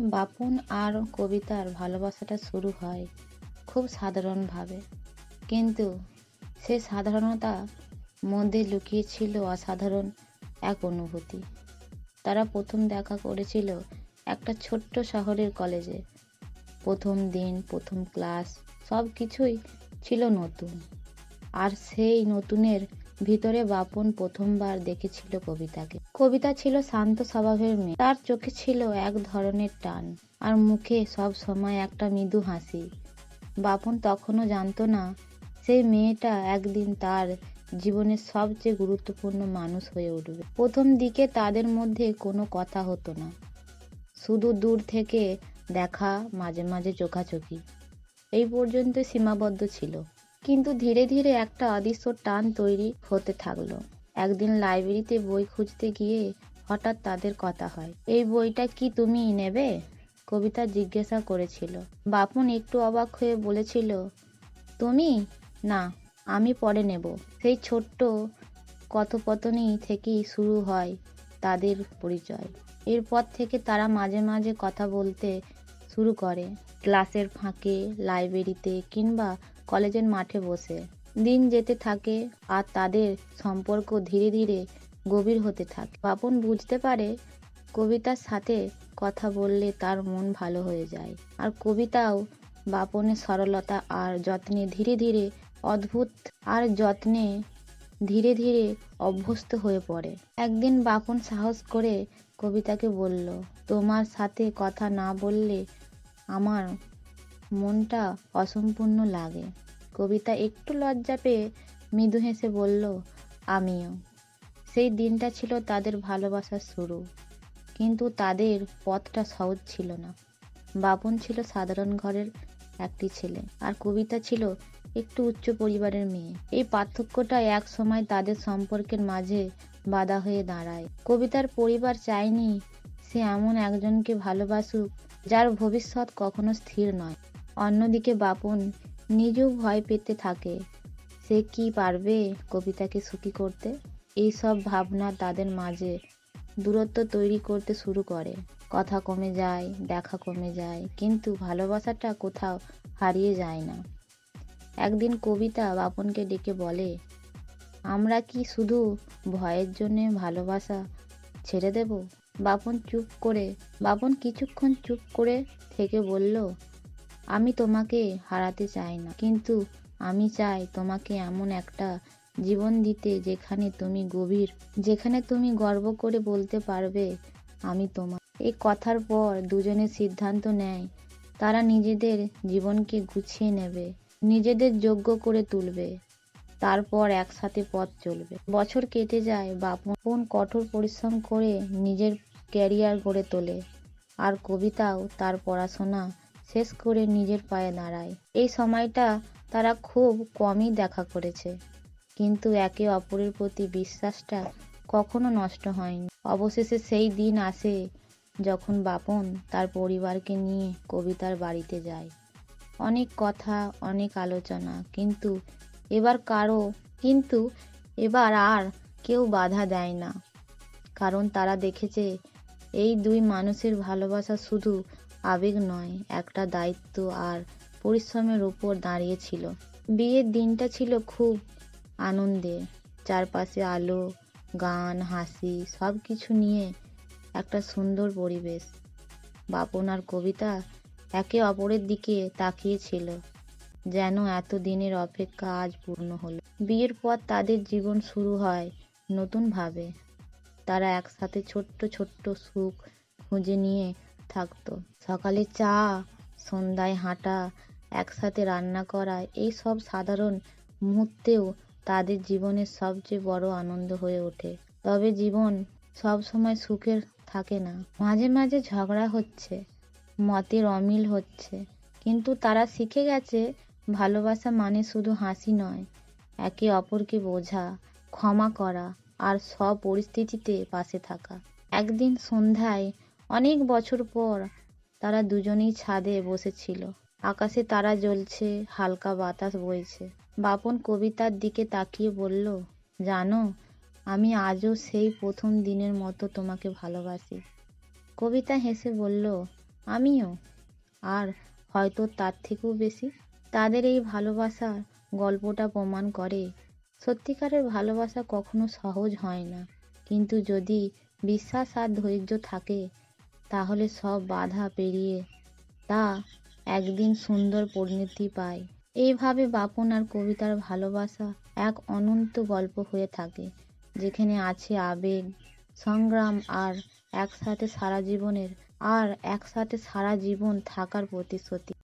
বাপন আর কবিতার ভালোবাসাটা শুরু হয় খুব সাধারণভাবে, কিন্তু সে সাধারণতার মধ্যে লুকিয়ে ছিল অসাধারণ এক অনুভূতি। তারা প্রথম দেখা করেছিল একটা ছোট্ট শহরের কলেজে। প্রথম দিন, প্রথম ক্লাস, সব কিছুই ছিল নতুন। আর সেই নতুনের ভিতরে বাপন প্রথমবার দেখেছিল কবিতাকে। কবিতা ছিল শান্ত স্বভাবের মেয়ে। তার চোখে ছিল এক ধরনের টান, আর মুখে সব সময় একটা মৃদু হাসি। বাপন তখনও জানতো না সেই মেয়েটা একদিন তার জীবনের সবচেয়ে গুরুত্বপূর্ণ মানুষ হয়ে উঠবে। প্রথম দিকে তাদের মধ্যে কোনো কথা হতো না, শুধু দূর থেকে দেখা, মাঝে মাঝে চোখাচোখি, এই পর্যন্ত সীমাবদ্ধ ছিল। কিন্তু ধীরে ধীরে একটা অদৃশ্য টান তৈরি হতে থাকলো। একদিন লাইব্রেরিতে বই খুঁজতে গিয়ে হঠাৎ তাদের কথা হয়। এই বইটা কি তুমি নেবে? কবিতা জিজ্ঞাসা করেছিল। বাপন একটু অবাক হয়ে বলেছিল, তুমি? না, আমি পরে নেব। সেই ছোট্ট কথোপকথনই থেকেই শুরু হয় তাদের পরিচয়। এরপর থেকে তারা মাঝে মাঝে কথা বলতে শুরু করে, ক্লাসের ফাঁকে, লাইব্রেরিতে, কিংবা কলেজের মাঠে বসে। দিন যেতে থাকে আর তাদের সম্পর্ক ধীরে ধীরে গভীর হতে থাকে। বাপন বুঝতে পারে কবিতার সাথে কথা বললে তার মন ভালো হয়ে যায়, আর কবিতাও বাপনের সরলতা আর যত্নে ধীরে ধীরে অভ্যস্ত হয়ে পড়ে। একদিন বাপন সাহস করে কবিতাকে বলল, তোমার সাথে কথা না বললে আমার মনটা অসম্পূর্ণ লাগে। কবিতা একটু লজ্জা পেয়ে মৃদু হেসে বলল, আমিও। সেই দিনটা ছিল তাদের ভালোবাসার শুরু, কিন্তু তাদের পথটা সহজ ছিল না। বাপন ছিল সাধারণ ঘরের একটি ছেলে, আর কবিতা ছিল একটু উচ্চ পরিবারের মেয়ে। এই পার্থক্যটা এক সময় তাদের সম্পর্কের মাঝে বাধা হয়ে দাঁড়ায়। কবিতার পরিবার চায়নি সে এমন একজনকে ভালোবাসুক যার ভবিষ্যৎ কখনো স্থির নয়। অন্যদিকে বাপন নিজেও ভয় পেতে থাকে, সে কি পারবে কবিতাকে সুখী করতে? এই সব ভাবনা তাদের মাঝে দূরত্ব তৈরি করতে শুরু করে। কথা কমে যায়, দেখা কমে যায়, কিন্তু ভালোবাসাটা কোথাও হারিয়ে যায় না। একদিন কবিতা বাপনকে ডেকে বলে, আমরা কি শুধু ভয়ের জন্যে ভালোবাসা ছেড়ে দেব? বাপন কিছুক্ষণ চুপ করে থেকে বলল, আমি তোমাকে হারাতে চাই না, কিন্তু আমি চাই তোমাকে এমন একটা জীবন দিতে যেখানে তুমি গর্ব করে বলতে পারবে, আমি তোমার। এই কথার পর দুজনে সিদ্ধান্ত নেয় তারা নিজেদের জীবনকে গুছিয়ে নেবে, নিজেদের যোগ্য করে তুলবে, তারপর একসাথে পথ চলবে। বছর কেটে যায়, বাপন কঠোর পরিশ্রম করে নিজের ক্যারিয়ার গড়ে তোলে, আর কবিতাও তার পড়াশোনা শেষ করে নিজের পায়ে দাঁড়ায়। এই সময়টা তারা খুব কমই দেখা করেছে, কিন্তু একে অপরের প্রতি বিশ্বাসটা কখনো নষ্ট হয়নি। অবশেষে সেই দিন আসে যখন বাপন তার পরিবারকে নিয়ে কবিতার বাড়িতে যায়। অনেক কথা, অনেক আলোচনা, কিন্তু এবার আর কেউ বাধা দেয় না, কারণ তারা দেখেছে এই দুই মানুষের ভালোবাসা শুধু আবেগ নয়, একটা দায়িত্ব আর পরিশ্রমের উপর দাঁড়িয়েছিল। বিয়ের দিনটা ছিল খুব আনন্দের, চারপাশে আলো, গান, হাসি, সব কিছু নিয়ে একটা সুন্দর পরিবেশ। বাপন আর কবিতা একে অপরের দিকে তাকিয়েছিল, যেন এতদিনের অপেক্ষা আজ পূর্ণ হলো। বিয়ের পর তাদের জীবন শুরু হয় নতুনভাবে। তারা একসাথে ছোট্ট ছোট্ট সুখ খুঁজে নিয়ে থাকতো। সকালে চা, সন্ধ্যায় হাঁটা, একসাথে রান্না করা, এই সব সাধারণ মুহূর্তেও তাদের জীবনের সবচেয়ে বড় আনন্দ হয়ে ওঠে। তবে জীবন সবসময় সুখের থাকে না। মাঝে মাঝে ঝগড়া হচ্ছে, মতের অমিল হচ্ছে, কিন্তু তারা শিখে গেছে ভালোবাসা মানে শুধু হাসি নয়, একে অপরকে বোঝা, ক্ষমা করা, আর সব পরিস্থিতিতে পাশে থাকা। একদিন সন্ধ্যায়, অনেক বছর পর, তারা দুজনেই ছাদে বসেছিল। আকাশে তারা জ্বলছে, হালকা বাতাস বইছে। বাপন কবিতার দিকে তাকিয়ে বলল, জানো, আমি আজও সেই প্রথম দিনের মতো তোমাকে ভালোবাসি। কবিতা হেসে বলল, আমিও, আর হয়তো তার থেকেও বেশি। তাদের এই ভালোবাসার গল্পটা প্রমাণ করে সত্যিকারের ভালোবাসা কখনো সহজ হয় না, কিন্তু যদি বিশ্বাস আর ধৈর্য থাকে তাহলে সব বাধা পেরিয়ে তা একদিন সুন্দর পরিণতি পায়। এইভাবে বাপন আর কবিতার ভালোবাসা এক অনন্ত গল্প হয়ে থাকে, যেখানে আছে আবেগ, সংগ্রাম আর একসাথে সারা জীবন থাকার প্রতিশ্রুতি।